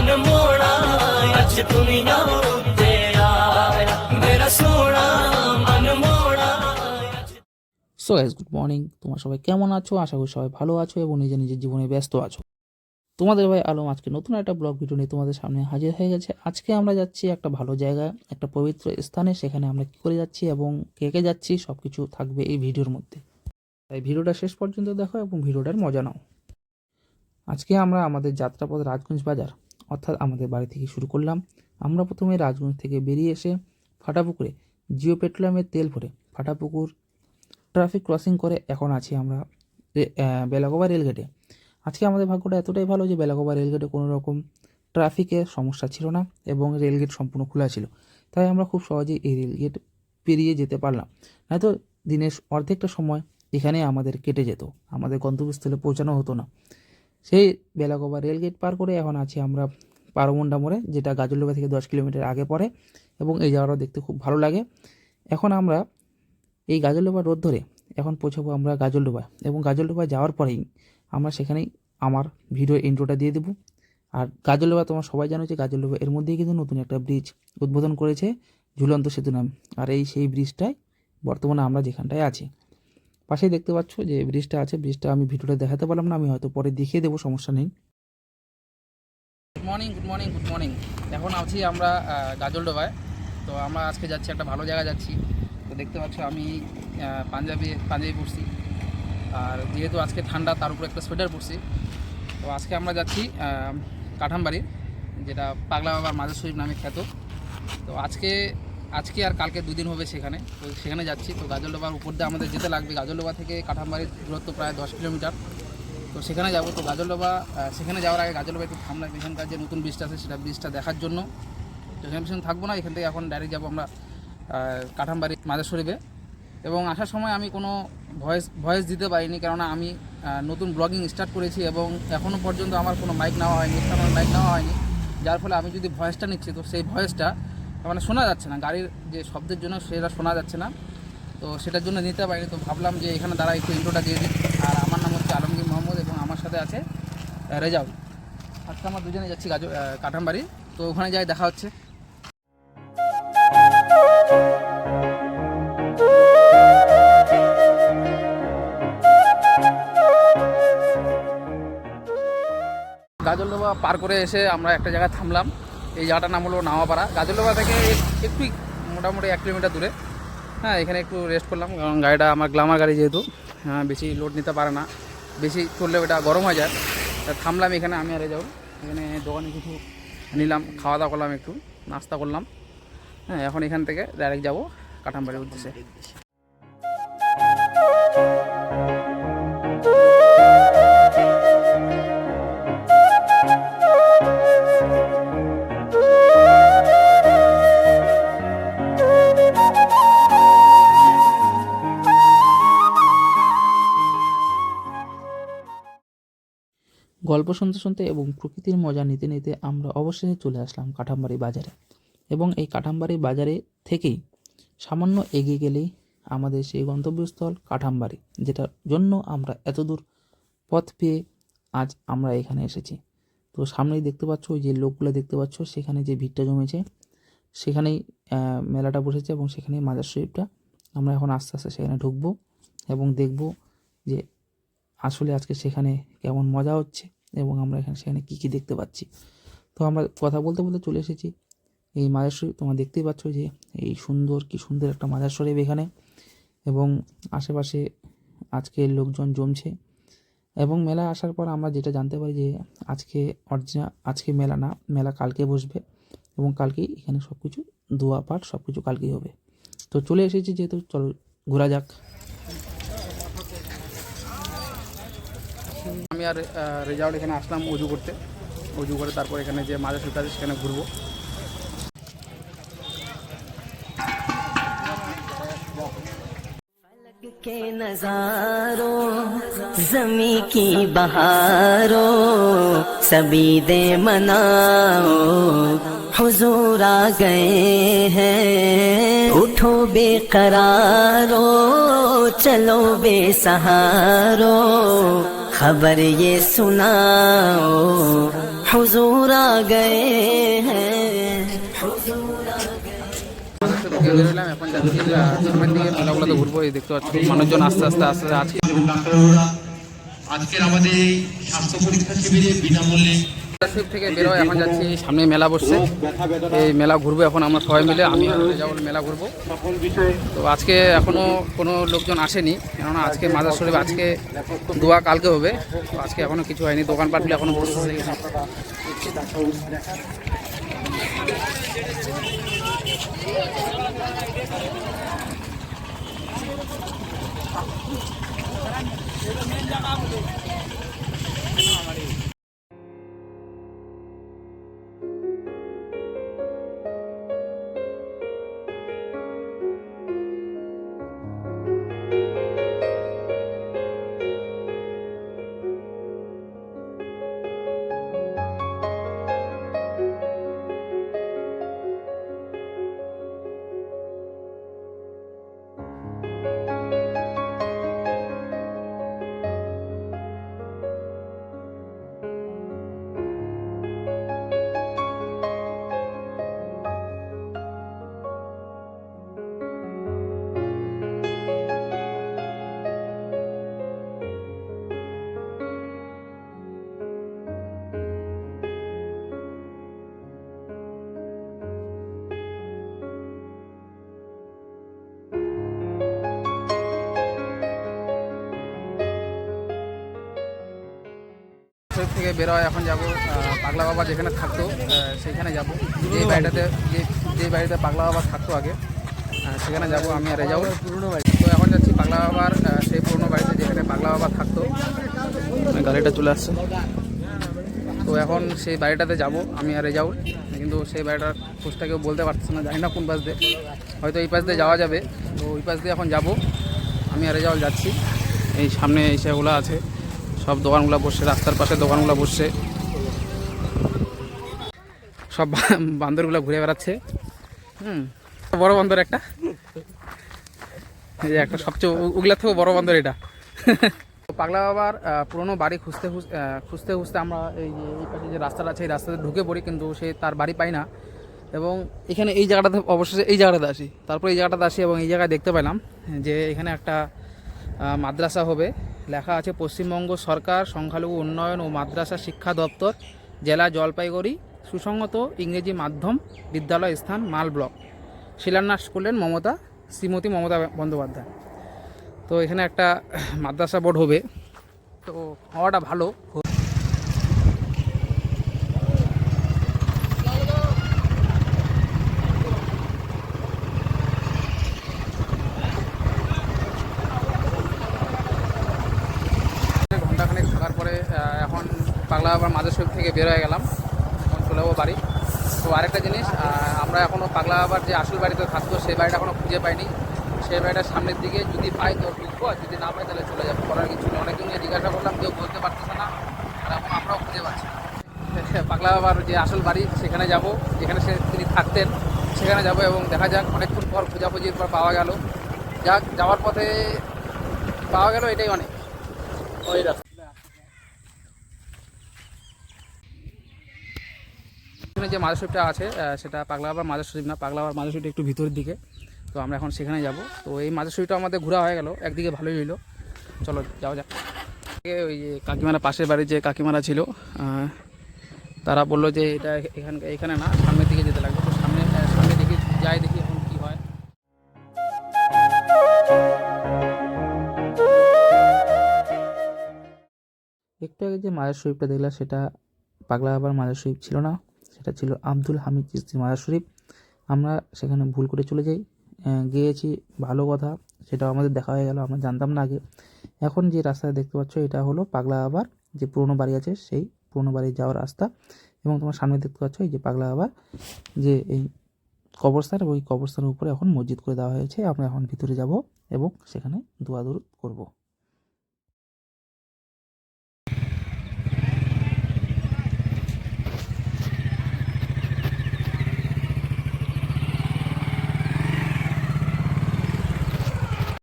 मन मोड़ा अज दुनिया उत्ते आया मेरा सोना मन मोड़ा। So guys, good morning. তোমরা সবাই কেমন আছো? আশা করি সবাই ভালো আছো এবং নিজের নিজের জীবনে ব্যস্ত আছো। তোমাদের ভাই আলম আজকে নতুন একটা ব্লগ ভিডিও নিয়ে তোমাদের সামনে হাজির হয়ে গেছে। আজকে আমরা যাচ্ছি একটা ভালো জায়গায়, একটা পবিত্র স্থানে। সেখানে আমরা কী করে যাচ্ছি এবং কে কে যাচ্ছি সব কিছু থাকবে এই ভিডিওর মধ্যে, তাই ভিডিওটা শেষ পর্যন্ত দেখো এবং ভিডিওটার মজা নাও। আজকে আমরা আমাদের যাত্রাপথ রাজগঞ্জ বাজার, অর্থাৎ আমাদের বাড়ি থেকে শুরু করলাম। আমরা প্রথমে রাজগঞ্জ থেকে বেরিয়ে এসে ফাটাপুকুরে জিও পেট্রোলিয়ামের তেল ভরে ফাটাপুকুর ট্রাফিক ক্রসিং করে এখন আছি আমরা বেলাগোবা রেলগেটে। আজকে আমাদের ভাগ্যটা এতটাই ভালো যে বেলাগোবা রেলগেটে কোনো রকম ট্রাফিকের সমস্যা ছিল না এবং রেলগেট সম্পূর্ণ খোলা ছিল, তাই আমরা খুব সহজেই এই রেলগেট পেরিয়ে যেতে পারলাম। নয়তো দিনের অর্ধেকটা সময় এখানে আমাদের কেটে যেত, আমাদের গন্তব্যস্থলে পৌঁছানো হতো না। সেই বেলাগোবা রেলগেট পার করে এখন আছি আমরা পারমুন্ডা মোড়ে, যেটা গাজলডোবা থেকে 10 কিলোমিটার আগে পড়ে এবং এই জায়গাটা দেখতে খুব ভালো লাগে। এখন আমরা এই গাজলডোবা রোড ধরে এখন পৌঁছাবো আমরা গাজলডোবা, এবং গাজলডোবা যাওয়ার পরেই আমরা সেখানেই আমার ভিডিও ইন্ট্রোটা দিয়ে দেবো। আর গাজলডোবা তোমরা সবাই জানো যে গাজলডোবা এর মধ্যেই কিন্তু নতুন একটা ব্রিজ উদ্বোধন করেছে, ঝুলন্ত সেতু নাম। আর সেই ব্রিজটাই বর্তমানে আমরা যেখানটায় আছি পাশেই দেখতে পাচ্ছ যে ব্রিজটা আছে। ব্রিজটা আমি ভিডিওটা দেখাতে পারলাম না, আমি হয়তো পরে দেখিয়ে দেবো, সমস্যা নেই। Good morning, good morning, good morning. এখন আছি আমরা গাজলডোবায়। তো আমরা আজকে যাচ্ছি একটা ভালো জায়গায় যাচ্ছি। তো দেখতে পাচ্ছ আমি পাঞ্জাবি পরছি, আর যেহেতু আজকে ঠান্ডা তার উপরে একটা সোয়েটার পরছি। তো আজকে আমরা যাচ্ছি কাঠামবাড়ি, যেটা পাগলা বাবার মাজার শরীফ নামে খ্যাত। তো আজকে আর কালকে দুদিন হবে সেখানে, তো সেখানে যাচ্ছি। তো গাজলডোবার উপর দিয়ে আমাদের যেতে লাগবে। গাজলডোবা থেকে কাঠামবাড়ির দূরত্ব প্রায় 10 কিলোমিটার। তো সেখানে যাব। তো গাজলডোবা সেখানে যাওয়ার আগে গাজলডোবা একটু থামলাম এখানকার যে নতুন ব্রিজটা আছে সেটা ব্রিজটা দেখার জন্য। তো এখানে পিছনে থাকবো না, এখান থেকে এখন ডাইরেক্ট যাবো আমরা কাঠামবাড়ি মাজার শরীফে। এবং আসার সময় আমি কোনো ভয়েস দিতে পারিনি, কেননা আমি নতুন ব্লগিং স্টার্ট করেছি এবং এখনও পর্যন্ত আমার কোনো মাইক নেওয়া হয়নি, আমার মাইক নেওয়া হয়নি। যার ফলে আমি যদি ভয়েসটা নিচ্ছি তো সেই ভয়েসটা মানে শোনা যাচ্ছে না, গাড়ির যে শব্দের জন্য সেটা শোনা যাচ্ছে না। তো সেটার জন্য নিতে পারিনি। তো ভাবলাম যে এখানে দ্বারা একটু ইন্ট্রোটা দিয়ে দিই। আর আমার নাম হচ্ছে আলমগীর মোহাম্মদ এবং আমার সাথে আছে রেজাউল। আজকে আমরা দুজনে যাচ্ছি কাঠামবাড়ি। তো ওখানে যাই, দেখা হচ্ছে। গাজলডোবা পার করে এসে আমরা একটা জায়গায় থামলাম। এই জায়গাটার নাম হলো নাওয়াপাড়া। গাজলডোবা থেকে একটু মোটামুটি 1 কিলোমিটার দূরে। হ্যাঁ, এখানে একটু রেস্ট করলাম, কারণ গাড়িটা আমার গ্ল্যামার গাড়ি যেহেতু বেশি লোড নিতে পারে না, বেশি চললে ওটা গরম হয়ে যায়। তা থামলাম এখানে আমি আর যাবো। এখানে দোকানে কিছু নিলাম, খাওয়া দাওয়া করলাম, একটু নাস্তা করলাম। হ্যাঁ, এখন এখান থেকে ডাইরেক্ট যাবো কাঠামবাড়ির উদ্দেশ্যে। গল্প শুনতে শুনতে এবং প্রকৃতির মজা নিতে নিতে আমরা অবশেষে চলে আসলাম কাঠামবাড়ি বাজারে। এবং এই কাঠামবাড়ি বাজারে থেকেই সামান্য এগিয়ে গেলেই আমাদের সেই গন্তব্যস্থল কাঠামবাড়ি, যেটার জন্য আমরা এত দূর পথ পেয়ে আজ আমরা এখানে এসেছি। তো সামনেই দেখতে পাচ্ছ ওই যে লোকগুলো দেখতে পাচ্ছ, সেখানে যে ভিড়টা জমেছে সেখানেই মেলাটা বসেছে এবং সেখানেই মাজার শরীফটা। আমরা এখন আস্তে আস্তে সেখানে ঢুকবো এবং দেখব যে আসলে আজকে সেখানে কেমন মজা হচ্ছে এবং আমরা সেখানে কী কী দেখতে পাচ্ছি। তো আমরা কথা বলতে বলতে চলে এসেছি এই মাজার শরীফ। তোমরা দেখতেই পাচ্ছ যে এই কি সুন্দর একটা মাজার শরীফ এখানে, এবং আশেপাশে আজকে লোকজন জমছে। এবং মেলা আসার পর আমরা যেটা জানতে পারি যে আজকে মেলা না, মেলা কালকে বসবে এবং কালকেই এখানে সব কিছু দোয়া পাঠ সব কিছু কালকেই হবে। তো চলে এসেছি যেহেতু, চলো ঘোরা যাক। আমি আর রেজাউল এখানে আসলাম অজু করে তারপর এখানে যে মাজার শরীফ আছে সেখানে ঘুরবো। के नजारों जमी की बहारों सभी दे मनाओ हुजूर आ गए हैं। उठो बेकरारो चलो बेसहारो खबर ये सुनाओ हुजूर आ गए हैं। বেরোলাম, এখন যাচ্ছি সামনের দিকে মেলাগুলোতে ঘুরবো। এই দেখতে পাচ্ছি মানুষজন আস্তে আস্তে আস্তে আজকে এবং ডাক্তারবাবুরা আজকের আমাদের এই স্বাস্থ্য পরীক্ষা শিবিরে বিনামূল্যে থেকে বেরোয়। এখন যাচ্ছি, সামনে মেলা বসছে, এই মেলা ঘুরবো এখন আমরা সবাই মিলে। আমি যাবো মেলা ঘুরবো। তো আজকে এখনও কোনো লোকজন আসেনি, কেননা আজকে মাজার শরীফ, আজকে দোয়া কালকে হবে। তো আজকে এখনও কিছু হয়নি, দোকানপাটগুলো এখনও বসছে। থেকে বেরোয়, এখন যাব পাগলা বাবা যেখানে থাকতো সেখানে যাব। যে বাড়িতে পাগলা বাবা থাকতো আগে, সেখানে যাব আমি আর রেজাউল। পুরনো বাড়ি, তো এখন যাচ্ছি পাগলা বাবার সেই পুরনো বাড়িতে যেখানে পাগলা বাবা থাকতো। গাড়িটা চলে আসছে, তো এখন সেই বাড়িটাতে যাব আমি আর রেজাউল। কিন্তু সেই বাড়িটার খোঁজটা কেউ বলতে পারছে না, জানি না কোন পাশ দিয়ে, হয়তো এই পাশ দিয়ে যাওয়া যাবে। তো ওই পাশ দিয়ে এখন যাব, আমি আর রেজাউল যাচ্ছি। এই সামনে এই সেগুলো আছে, সব দোকানগুলো বসছে, রাস্তার পাশে দোকানগুলো বসছে, সব বান্দরগুলো ঘুরে বেড়াচ্ছে। বড় বান্দর একটা, এই যে একটা সবচেয়ে ওগুলার থেকেও বড় বান্দর এটা। পাগলা বাবার পুরনো বাড়ি খুঁজতে খুঁজতে আমরা এই পাশে যে রাস্তাটা আছে, এই রাস্তাতে ঢুকে পড়ি, কিন্তু সে তার বাড়ি পাই না। এবং এখানে এই জায়গাটাতে অবশেষে এই জায়গাটাতে আসি, তারপর এই জায়গাটাতে আসি এবং এই জায়গায় দেখতে পেলাম যে এখানে একটা মাদ্রাসা হবে। লেখা আছে পশ্চিমবঙ্গ সরকার সংখ্যালঘু উন্নয়ন ও মাদ্রাসা শিক্ষা দপ্তর, জেলা জলপাইগুড়ি, সুসংহত ইংরেজি মাধ্যম বিদ্যালয় স্থান মাল ব্লক। শিলান্যাস করলেন শ্রীমতী মমতা বন্দ্যোপাধ্যায়। তো এখানে একটা মাদ্রাসা বোর্ড হবে, তো হওয়াটা ভালো। ঘন্টাখানেক থাকার পরে এখন পাগলা বাবার মাজার শরীফ থেকে বের হয়ে গেলাম, এখন চলে যাবো বাড়ি। তো আরেকটা জিনিস, আমরা এখনও পাগলা বাবার যে আসল বাড়িতে থাকতো সেই বাড়িটা এখনও খুঁজে পাইনি। সেই বাড়িটার সামনের দিকে যদি পাই তো ঢুকবো, আর যদি না পাই তাহলে চলে যাবো, করার কিছু নেই। অনেকজন নিয়ে জিজ্ঞাসা করলাম, কেউ বলতে পারতেছে না, আর এখন আমরাও খুঁজে পাচ্ছি না। পাগলা বাবার যে আসল বাড়ি সেখানে যাব, যেখানে তিনি থাকতেন সেখানে যাব, এবং দেখা যাক অনেকক্ষণ পর খোঁজাখুঁজির পর পাওয়া গেল। যাক, যাওয়ার পথে পাওয়া গেল, এটাই অনেক। ওই রাস্তা যে মাজার শরীফটা আছে সেটা পাগলা বাবার মাজার শরীফ না, পাগলা বাবার মাজার শরীফটা একটু ভিতরের দিকে। তো আমরা এখন সেখানে যাব। তো এই মাজার শরীফটা আমাদের ঘোরা হয়ে গেল, একদিকে ভালোই হইলো। চলো যাওয়া যাক। ওই যে কাকিমারা, পাশের বাড়ির যে কাকিমারা ছিল, তারা বললো যে এটা এখানে না, সামনের দিকে যেতে লাগবে। তো সামনে দিকে যাই, দেখি এখন কী হয়। একটু আগে যে মাজার শরীফটা দেখলাম সেটা পাগলা বাবার মাজার শরীফ ছিল না, সেটা ছিল আব্দুল হামিদ চিশতি মাজার শরীফ। আমরা সেখানে ভুল করে চলে যাই, গিয়েছি, ভালো কথা, সেটাও আমাদের দেখা হয়ে গেল, আমরা জানতাম না আগে। এখন যে রাস্তাটা দেখতে পাচ্ছ এটা হলো পাগলা বাবার যে পুরনো বাড়ি আছে সেই পুরনো বাড়ি যাওয়ার রাস্তা। এবং তোমার সামনে দেখতে পাচ্ছ এই যে পাগলা বাবার যে এই কবরস্থান, ওই কবরস্থানের উপরে এখন মসজিদ করে দেওয়া হয়েছে। আমরা এখন ভিতরে যাব এবং সেখানে দোয়া দরুদ করব।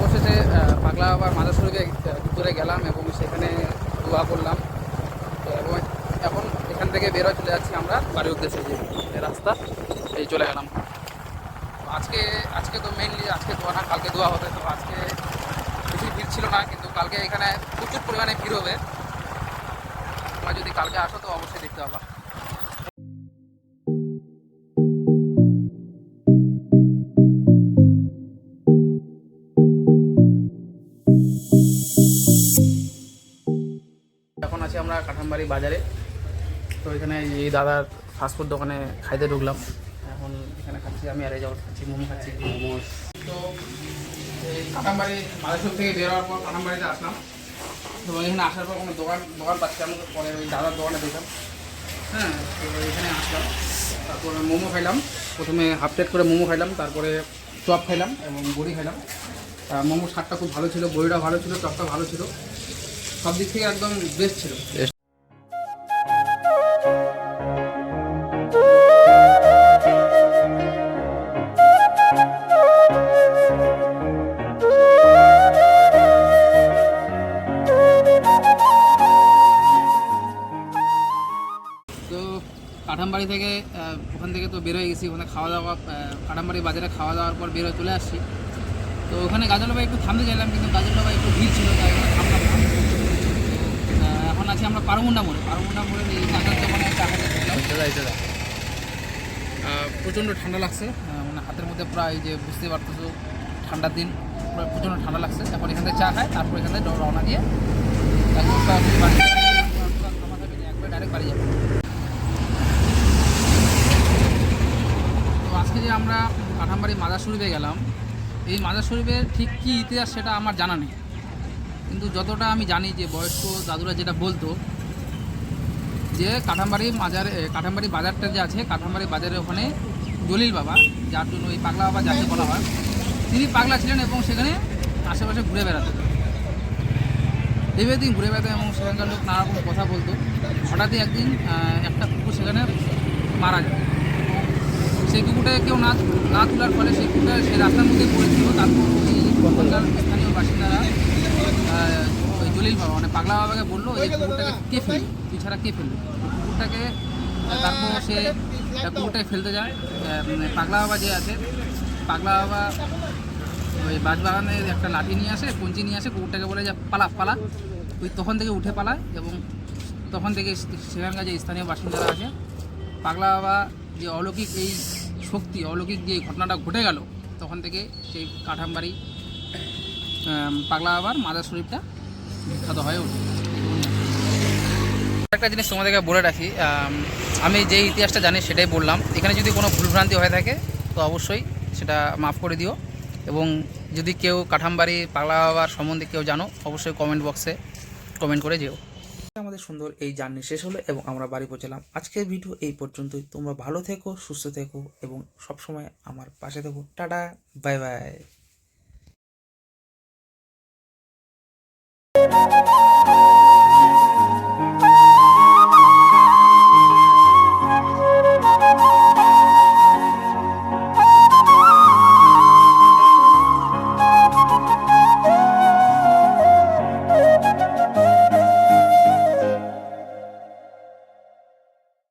অবশেষে পাগলা বাবার মাজার শরীফে ভিতরে গেলাম এবং সেখানে দোয়া করলাম। তো এবং এখন এখান থেকে বেরোয় চলে যাচ্ছি আমরা বাড়ির উদ্দেশ্যে, যে এই রাস্তা এই চলে গেলাম। তো আজকে তো মেইনলি আজকে দোয়া না, কালকে দোয়া হবে। তো আজকে বেশি ভিড় ছিল না, কিন্তু কালকে এখানে প্রচুর পরিমাণে ভিড় হবে। তোমরা যদি কালকে আসো তো অবশ্যই দেখতে পাবা। এখন আছি আমরা কাঠামবাড়ি বাজারে। তো এখানে এই দাদার ফাস্টফুড দোকানে খাইতে ঢুকলাম। এখন এখানে খাচ্ছি আমি, আর এই যাওয়ার খাচ্ছি মোমো, খাচ্ছি মোমোস। তো এই কাঠামবাড়ি মাদারীপুর থেকে বের হওয়ার পর কাঠামবাড়িতে আসলাম। এবং এখানে আসার পর কোনো দোকান পাচ্ছিলাম, পরে ওই দাদার দোকানে দেখলাম। হ্যাঁ, তো এখানে আসলাম, তারপরে মোমো খাইলাম। প্রথমে হাফ প্লেট করে মোমো খাইলাম, তারপরে চপ খাইলাম এবং বড়ি খাইলাম। মোমোর স্বাদটা খুব ভালো ছিল, বড়িটা ভালো ছিল, চপটা ভালো ছিল, সব দিক থেকে একদম বেস্ট ছিল। তো কাঠামবাড়ি থেকে ওখান থেকে তো বেরোয় গেছি, ওখানে খাওয়া দাওয়া, কাঠামবাড়ি বাজারে খাওয়া দাওয়ার পর বেরোয় চলে আসছি। তো ওখানে গাজলবাই একটু থামতে চাইলাম, কিন্তু গাজলবাই একটু ভিড় ছিল, তাই ওখানে থামলাম না। এখন আছি আমরা পারমুন্ডা মোড়ে। পারমুন্ডা মোড়ে এই চাকার দোকানে চা খেতে। প্রচণ্ড ঠান্ডা লাগছে, মানে হাতের মধ্যে প্রায় যে বুঝতে পারতেছো ঠান্ডার দিন, প্রচণ্ড ঠান্ডা লাগছে। এখন এখান থেকে চা খায়, তারপর এখান থেকে রওনা দিয়ে একবার ডাইরেক্ট বাড়ি যাবো। তো আজকে যে আমরা কাঠামবাড়ি মাজার শরীফে গেলাম, এই মাজার শরীফের ঠিক কী ইতিহাস সেটা আমার জানা নেই, কিন্তু যতটা আমি জানি যে বয়স্ক দাদুরা যেটা বলতো, যে কাঠামবাড়ি বাজারটা যে আছে, কাঠামবাড়ি বাজারের ওখানে জলিল বাবা, যার জন্য এই পাগলা বাবা যাকে বলা হয়, তিনি পাগলা ছিলেন এবং সেখানে আশেপাশে ঘুরে বেড়াতেন। এইভাবে দিন ঘুরে বেড়াতেন এবং সেখানকার লোক নানা রকম কথা বলতো। হঠাৎই একদিন একটা কুকুর সেখানে মারা যায়। সেই কুকুরটাকে কেউ না তোলার ফলে সেই কুকুরটা সেই রাস্তার মধ্যে পড়েছিল। তারপর ওখানকার স্থানীয় বাসিন্দারা ওই জলিল বাবা মানে পাগলা বাবাকে বললো, এই কুকুরটাকে কে ফেললো, তুই ছাড়া কে ফেললো কুকুরটাকে। তারপর সে কুকুরটাকে ফেলতে যায়। পাগলা বাবা যে আছে, পাগলা বাবা ওই বাঁশবাগানের একটা লাঠি নিয়ে আসে, কঞ্চি নিয়ে আসে, কুকুরটাকে বলে যে পালা। ওই তখন থেকে উঠে পালায় এবং তখন থেকে সেখানকার যে স্থানীয় বাসিন্দারা আছে, পাগলা বাবা যে অলৌকিক এই শক্তি, অলৌকিক যে ঘটনাটা ঘটে গেল, তখন থেকে সেই কাঠামবাড়ি পাগলা বাবার মাজার শরীফটা বিখ্যাত হয়ে ওঠে। একটা জিনিস তোমাদেরকে বলে রাখি, আমি যে ইতিহাসটা জানি সেটাই বললাম। এখানে যদি কোনো ভুলভ্রান্তি হয়ে থাকে তো অবশ্যই সেটা মাফ করে দিও। এবং যদি কেউ কাঠামবাড়ি পাগলা বাবার সম্বন্ধে কেউ জানো, অবশ্যই কমেন্ট বক্সে কমেন্ট করে যেও। আমাদের সুন্দর এই জার্নি শেষ হলো এবং আমরা বাড়ি পৌঁছলাম। আজকের ভিডিও এই পর্যন্তই। তোমরা ভালো থেকো, সুস্থ থেকো এবং সবসময় আমার পাশে থেকো। Tata, bye bye.